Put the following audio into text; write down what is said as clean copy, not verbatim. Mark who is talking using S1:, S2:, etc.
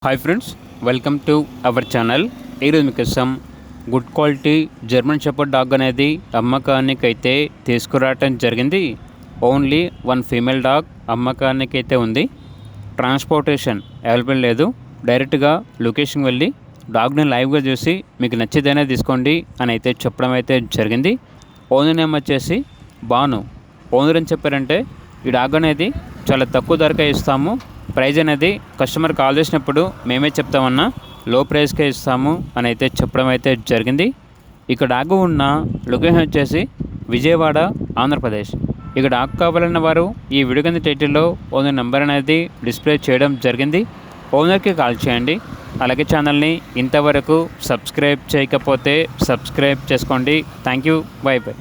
S1: Hi friends, welcome to our channel. ఈరోజు మీకోసం good quality German shepherd dog అనేది అమ్మకానికి అయితే తీసుకురావటం జరిగింది. ఓన్లీ వన్ ఫీమేల్ డాగ్ అమ్మకానికి అయితే ఉంది. ట్రాన్స్పోర్టేషన్ అవైలబుల్ లేదు. డైరెక్ట్గా లొకేషన్కి వెళ్ళి డాగ్ని లైవ్గా చూసి మీకు నచ్చితేనే తీసుకోండి అని అయితే చెప్పడం అయితే జరిగింది. ఓనర్ నేమ్ వచ్చేసి బాను. ఓనర్ అని చెప్పారంటే ఈ డాగ్ అనేది చాలా తక్కువ ధరకే ఇస్తాము, ప్రైజ్ అనేది కస్టమర్ కాల్ చేసినప్పుడు మేమే చెప్తామన్నా లో ప్రైస్కే ఇస్తాము అని అయితే చెప్పడం అయితే జరిగింది. ఇక డాగ్ ఉన్న లొకేషన్ వచ్చేసి విజయవాడ, ఆంధ్రప్రదేశ్. ఇక డాగ్ కావాలన్న వారు ఈ వీడియో కింద టైటిల్లో ఓనర్ నెంబర్ అనేది డిస్ప్లే చేయడం జరిగింది. ఓనర్కి కాల్ చేయండి. అలాగే ఛానల్ని ఇంతవరకు సబ్స్క్రైబ్ చేయకపోతే సబ్స్క్రైబ్ చేసుకోండి. Thank you. By by.